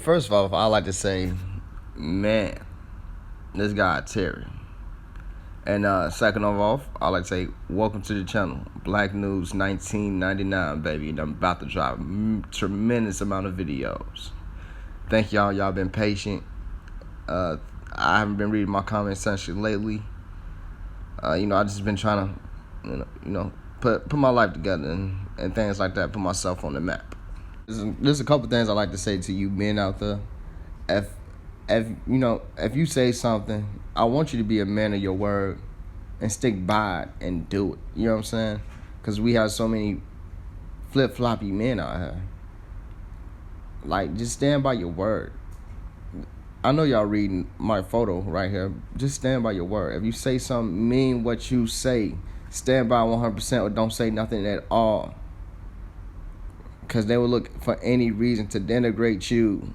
First of all, I like to say, man, this guy Terry. And second of all, I like to say, welcome to the channel. Black News 1999, baby. And I'm about to drop tremendous amount of videos. Thank y'all. Y'all been patient. I haven't been reading my comment section lately. I just been trying to, put my life together and things like that. Put myself on the map. There's a couple things I like to say to you men out there. If you say something, I want you to be a man of your word and stick by it and do it. You know what I'm saying? Because we have so many flip-floppy men out here. Like, just stand by your word. I know y'all reading my photo right here. Just stand by your word. If you say something, mean what you say. Stand by 100% or don't say nothing at all. Because they will look for any reason to denigrate you.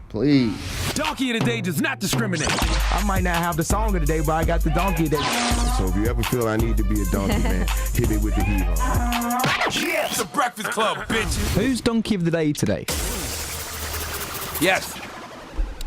Please. Donkey of the day does not discriminate. I might not have the song of the day, but I got the donkey of the day. So if you ever feel I need to be a donkey, man, hit me with the hero. Yeah, it's a Breakfast Club, bitches. Who's donkey of the day today? Yes.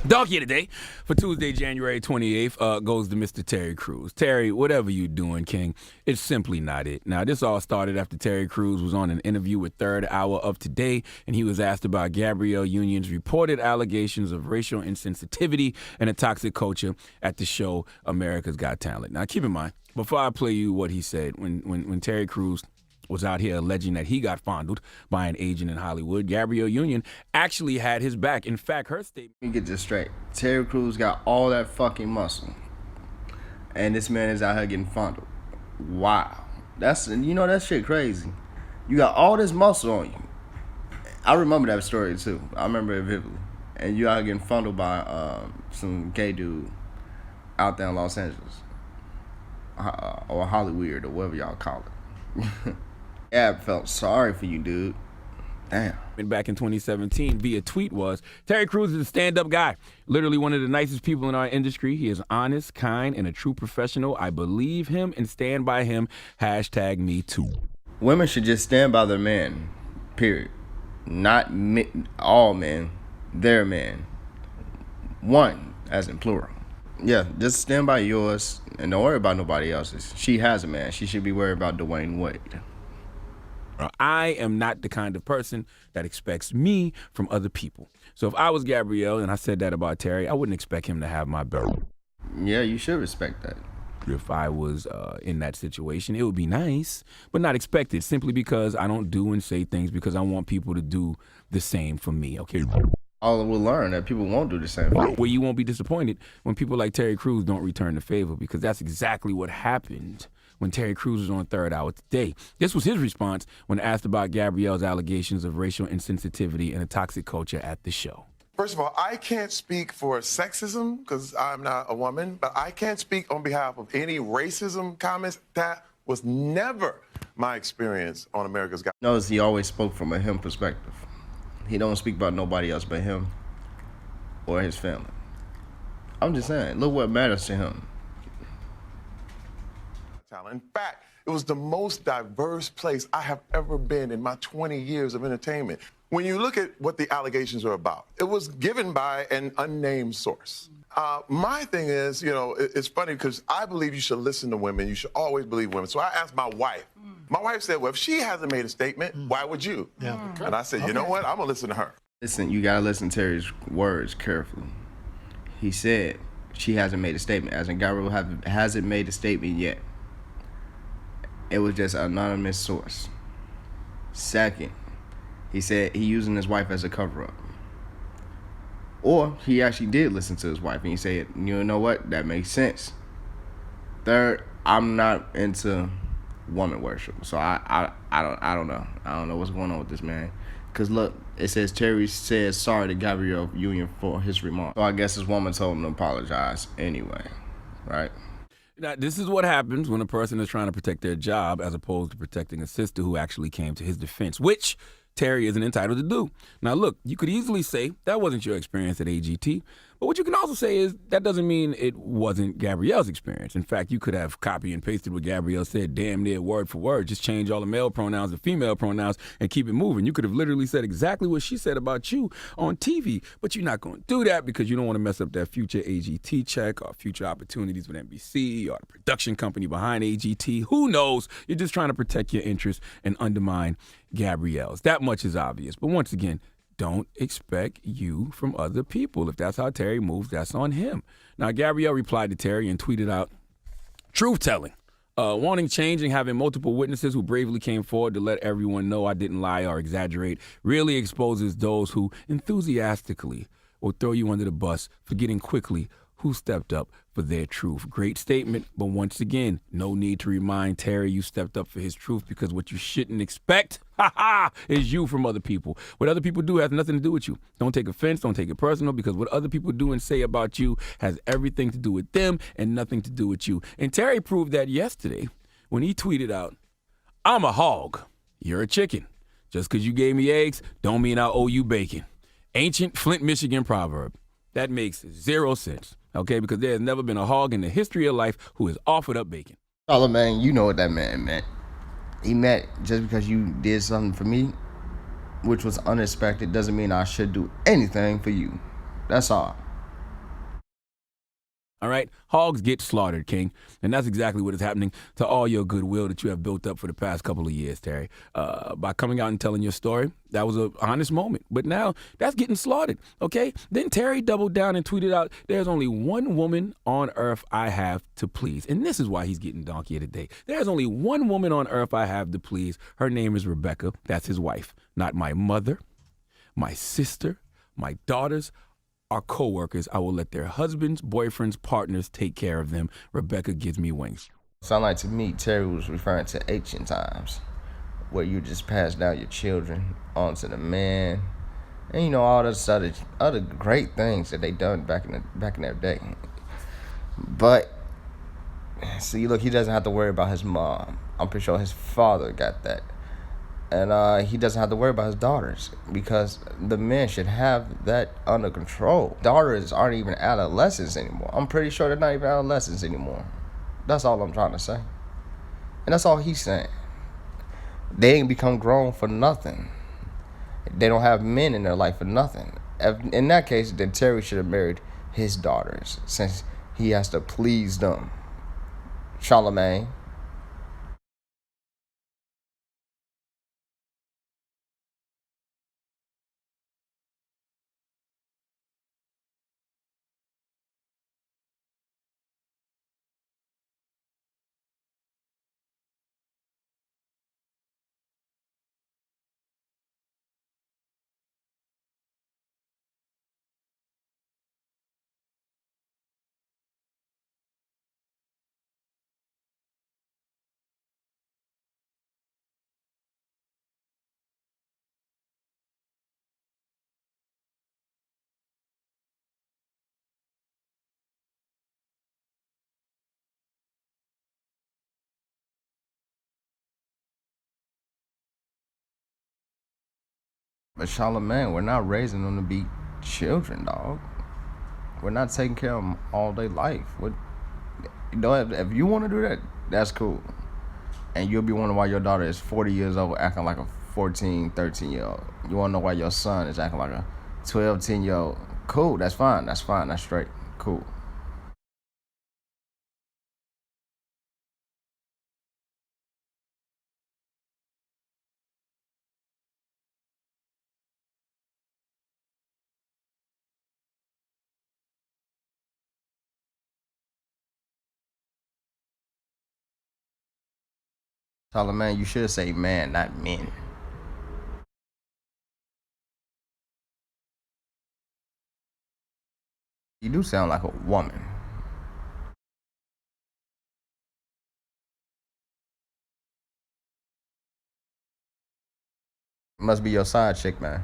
Donkey of the day for Tuesday, January 28th goes to Mr. Terry Crews. Terry, whatever you doing, King, it's simply not it. Now, this all started after Terry Crews was on an interview with Third Hour of Today, and he was asked about Gabrielle Union's reported allegations of racial insensitivity and a toxic culture at the show America's Got Talent. Now, keep in mind, before I play you what he said, when Terry Crews was out here alleging that he got fondled by an agent in Hollywood, Gabrielle Union actually had his back. In fact, her statement... Let me get this straight. Terry Crews got all that fucking muscle. And this man is out here getting fondled. Wow. That shit crazy. You got all this muscle on you. I remember that story too. I remember it vividly. And you out here getting fondled by some gay dude out there in Los Angeles. Or Hollywood or whatever y'all call it. Yeah, I felt sorry for you, dude. Damn. And back in 2017 via tweet was, Terry Crews is a stand-up guy. Literally one of the nicest people in our industry. He is honest, kind, and a true professional. I believe him and stand by him. Hashtag me too. Women should just stand by their man, period. Not all men, their man. One, as in plural. Yeah, just stand by yours and don't worry about nobody else's. She has a man. She should be worried about Dwayne Wade. I am not the kind of person that expects me from other people. So if I was Gabrielle and I said that about Terry, I wouldn't expect him to have my back. Yeah, you should respect that. If I was in that situation, it would be nice, but not expected, simply because I don't do and say things because I want people to do the same for me, okay? All will learn that people won't do the same thing. Well, you won't be disappointed when people like Terry Crews don't return the favor, because that's exactly what happened when Terry Crews was on Third Hour Today. This was his response when asked about Gabrielle's allegations of racial insensitivity and a toxic culture at the show. First of all, I can't speak for sexism because I'm not a woman, but I can't speak on behalf of any racism comments. That was never my experience on America's Got Talent. Notice he always spoke from a him perspective. He don't speak about nobody else but him or his family. I'm just saying, look what matters to him. In fact, it was the most diverse place I have ever been in my 20 years of entertainment. When you look at what the allegations are about, it was given by an unnamed source. My thing is, it's funny because I believe you should listen to women. You should always believe women. So I asked my wife. My wife said, well, if she hasn't made a statement, why would you? Yeah. And I said, you know what? I'm going to listen to her. Listen, you got to listen to Terry's words carefully. He said she hasn't made a statement, as in Gabrielle hasn't made a statement yet. It was just an anonymous source. Second, he said he using his wife as a cover-up. Or he actually did listen to his wife and he said, you know what, that makes sense. Third, I'm not into woman worship, so I don't know. I don't know what's going on with this man. Cause look, it says Terry says sorry to Gabrielle Union for his remark. So I guess his woman told him to apologize anyway, right? Now, this is what happens when a person is trying to protect their job as opposed to protecting a sister who actually came to his defense, which Terry isn't entitled to do. Now, look, you could easily say that wasn't your experience at AGT, But what you can also say is that doesn't mean it wasn't Gabrielle's experience. In fact, you could have copy and pasted what Gabrielle said damn near word for word. Just change all the male pronouns to female pronouns and keep it moving. You could have literally said exactly what she said about you on TV. But you're not going to do that because you don't want to mess up that future AGT check or future opportunities with NBC or the production company behind AGT. Who knows? You're just trying to protect your interests and undermine Gabrielle's. That much is obvious. But once again, don't expect you from other people. If that's how Terry moves, that's on him. Now, Gabrielle replied to Terry and tweeted out, truth-telling, wanting change and having multiple witnesses who bravely came forward to let everyone know I didn't lie or exaggerate really exposes those who enthusiastically will throw you under the bus, forgetting quickly who stepped up for their truth. Great statement, but once again, no need to remind Terry you stepped up for his truth, because what you shouldn't expect, is you from other people. What other people do has nothing to do with you. Don't take offense, don't take it personal, because what other people do and say about you has everything to do with them and nothing to do with you. And Terry proved that yesterday when he tweeted out, I'm a hog, you're a chicken. Just because you gave me eggs don't mean I owe you bacon. Ancient Flint, Michigan proverb. That makes zero sense. Okay, because there has never been a hog in the history of life who has offered up bacon. Charlamagne, you know what that man meant. He meant just because you did something for me, which was unexpected, doesn't mean I should do anything for you. That's all. All right? Hogs get slaughtered, King. And that's exactly what is happening to all your goodwill that you have built up for the past couple of years, Terry. By coming out and telling your story, that was an honest moment. But now that's getting slaughtered, okay? Then Terry doubled down and tweeted out, there's only one woman on earth I have to please. And this is why he's getting donkey of the day. There's only one woman on earth I have to please. Her name is Rebecca. That's his wife. Not my mother, my sister, my daughters, our co-workers. I will let their husbands, boyfriends, partners take care of them. Rebecca gives me wings. Sound like to me, Terry was referring to ancient times, where you just pass down your children onto the man, and you know all those other great things that they done back in their day. But see, look, he doesn't have to worry about his mom. I'm pretty sure his father got that. And he doesn't have to worry about his daughters, because the men should have that under control. Daughters aren't even adolescents anymore. I'm pretty sure they're not even adolescents anymore. That's all I'm trying to say. And that's all he's saying. They ain't become grown for nothing. They don't have men in their life for nothing. In that case, then Terry should have married his daughters, since he has to please them. Charlamagne. But Charlamagne, we're not raising them to be children, dog. We're not taking care of them all day life. If you want to do that, that's cool. And you'll be wondering why your daughter is 40 years old acting like a 14, 13-year-old. You want to know why your son is acting like a 12, 10-year-old. Cool, that's fine. That's straight. Cool. Charlamagne, you should say man, not men. You do sound like a woman. Must be your side chick, man.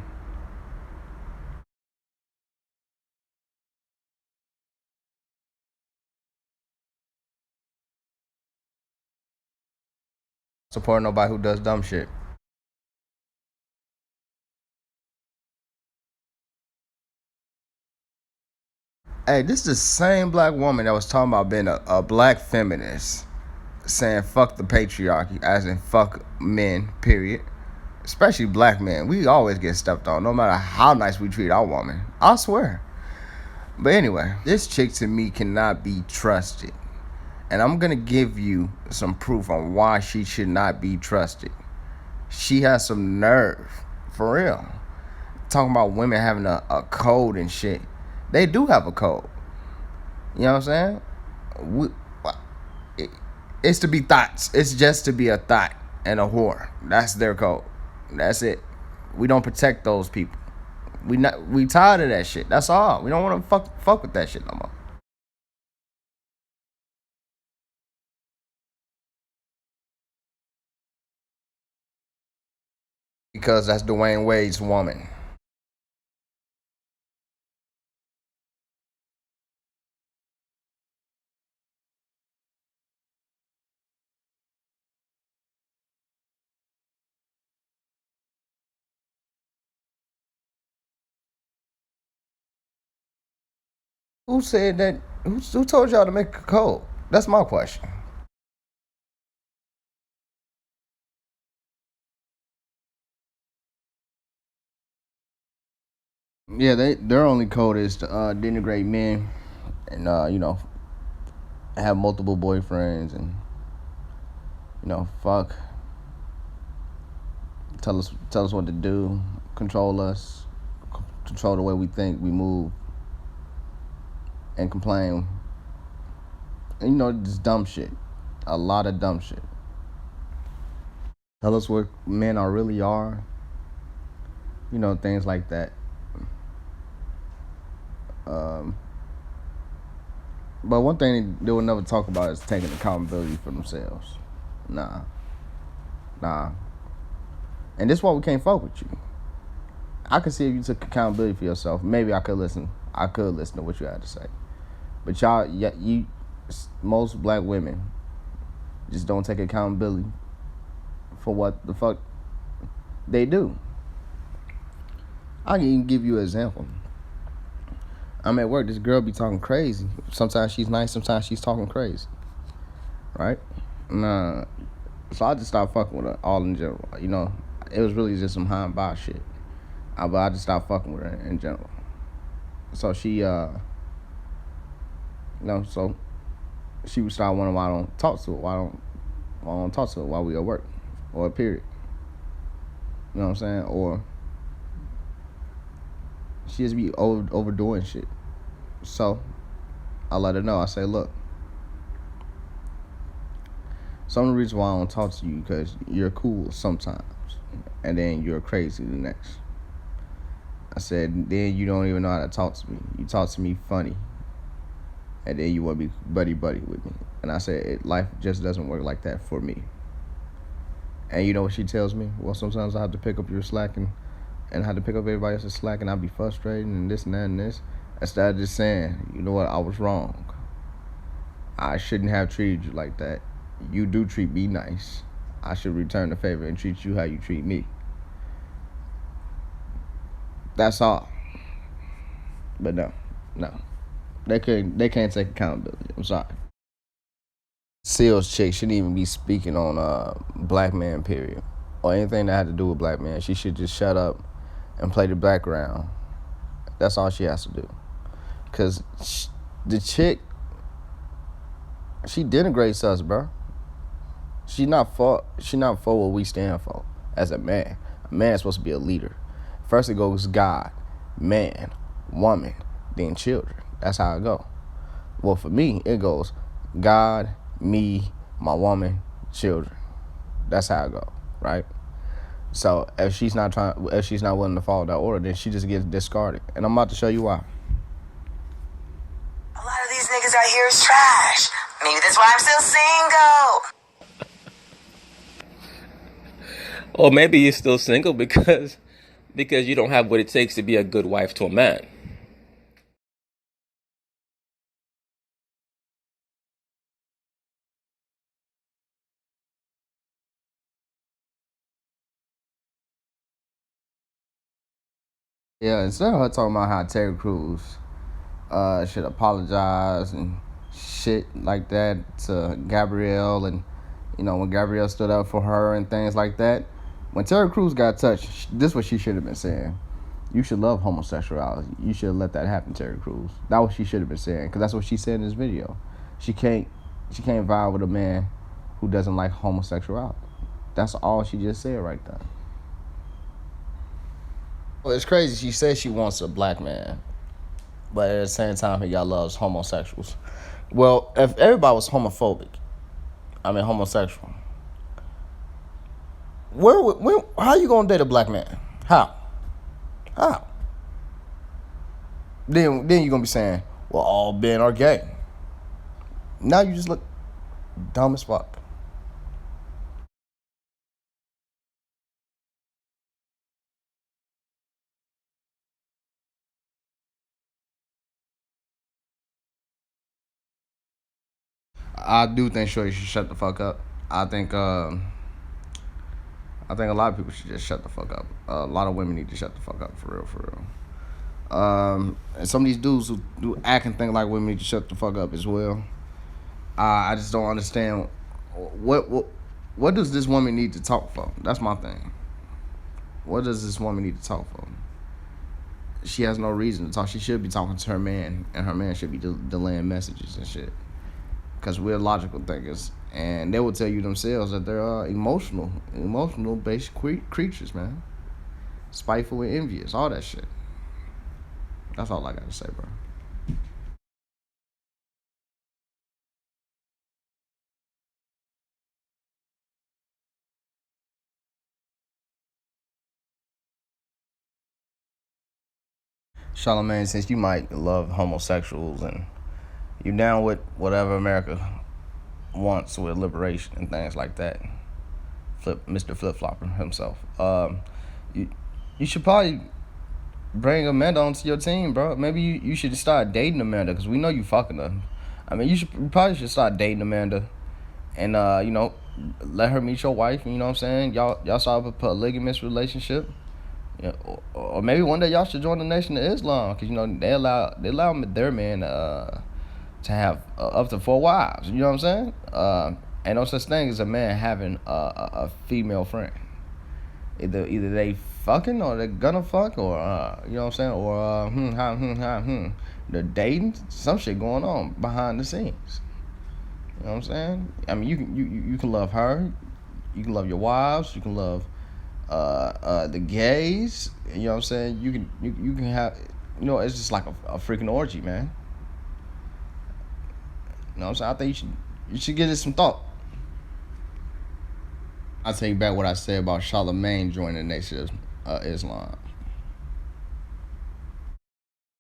Support nobody who does dumb shit. Hey, this is the same black woman that was talking about being a black feminist, saying fuck the patriarchy, as in fuck men, period. Especially black men. We always get stepped on, no matter how nice we treat our woman. I swear. But anyway, this chick to me cannot be trusted. And I'm gonna give you some proof on why she should not be trusted. She has some nerve, for real. Talking about women having a code and shit. They do have a code. You know what I'm saying? It's to be thoughts. It's just to be a thought and a whore. That's their code. That's it. We don't protect those people. We tired of that shit. That's all. We don't want to fuck with that shit no more. Because that's Dwayne Wade's woman. Who said that? Who told y'all to make a code? That's my question. Yeah, their only code is to denigrate men and have multiple boyfriends and fuck, tell us what to do, control us, control the way we think, we move, and complain. And, just dumb shit, a lot of dumb shit. Tell us what men really are, things like that. But one thing they will never talk about is taking accountability for themselves. Nah. And this is why we can't fuck with you. I could see if you took accountability for yourself, maybe I could listen to what you had to say. But most black women just don't take accountability for what the fuck they do. I can even give you an example. I'm at work, this girl be talking crazy. Sometimes she's nice, sometimes she's talking crazy. Right? So I just stopped fucking with her all in general. It was really just some high and by shit. But I just stopped fucking with her in general. So she, so she would start wondering why I don't talk to her, why I don't talk to her while we at work, or period. You know what I'm saying? Or she just be overdoing shit. So I let her know. I say, look, some of the reasons why I don't talk to you because you're cool sometimes, and then you're crazy the next. I said, then you don't even know how to talk to me. You talk to me funny, and then you want to be buddy with me. And I said, life just doesn't work like that for me. And you know what she tells me? Well, sometimes I have to pick up your slack and have to pick up everybody else's slack, and I'll be frustrated and this and that and this. Instead of just saying, you know what, I was wrong. I shouldn't have treated you like that. You do treat me nice. I should return the favor and treat you how you treat me. That's all. But no. They can't take accountability. I'm sorry. Seals chick shouldn't even be speaking on black man, period. Or anything that had to do with black man. She should just shut up and play the background. That's all she has to do. Because the chick, she denigrates us, bro. She not for what we stand for as a man. A man is supposed to be a leader. First it goes God, man, woman, then children. That's how it go. Well, for me, it goes God, me, my woman, children. That's how it go, right? So if she's not willing to follow that order, then she just gets discarded. And I'm about to show you why. A lot of these niggas out here is trash. Maybe that's why I'm still single. Or maybe you're still single because you don't have what it takes to be a good wife to a man. Yeah, instead of her talking about how Terry Crews should apologize and shit like that to Gabrielle, and when Gabrielle stood up for her and things like that. When Terry Crews got touched, this is what she should have been saying. You should love homosexuality. You should let that happen, Terry Crews. That's what she should have been saying, because that's what she said in this video. She can't vibe with a man who doesn't like homosexuality. That's all she just said right there. Well, it's crazy. She says she wants a black man, but at the same time, y'all loves homosexuals. Well, if everybody was homosexual, how you gonna date a black man? How? Then you're gonna be saying, well, all men are gay. Now you just look dumb as fuck. I do think Shorty should shut the fuck up. I think a lot of people should just shut the fuck up. A lot of women need to shut the fuck up, for real. And some of these dudes who do act and think like women need to shut the fuck up as well. I just don't understand what does this woman need to talk for? That's my thing. What does this woman need to talk for? She has no reason to talk. She should be talking to her man, and her man should be delaying messages and shit. Because we're logical thinkers, and they will tell you themselves that they're emotional-based creatures, man. Spiteful and envious, all that shit. That's all I gotta say, bro. Charlamagne, since you might love homosexuals and you down with whatever America wants with liberation and things like that, Mr. Flip-Flopper himself, you should probably bring Amanda onto your team, bro. Maybe you should start dating Amanda, because we know you fucking her. I mean, you probably should start dating Amanda and, let her meet your wife, you know what I'm saying? Y'all start a polygamous relationship. Yeah, or maybe one day y'all should join the Nation of Islam, because they allow their men to have up to 4 wives. You know what I'm saying? Ain't no such thing as a man having a female friend. Either they fucking, or they're gonna fuck, or you know what I'm saying, or they're dating. Some shit going on behind the scenes. You know what I'm saying? I mean, you can love her, you can love your wives, you can love the gays. You know what I'm saying? You can have, it's just like a freaking orgy, man. You know what I'm saying? I think you should give it some thought. I'll take back what I said about Charlamagne joining the Nation of Islam.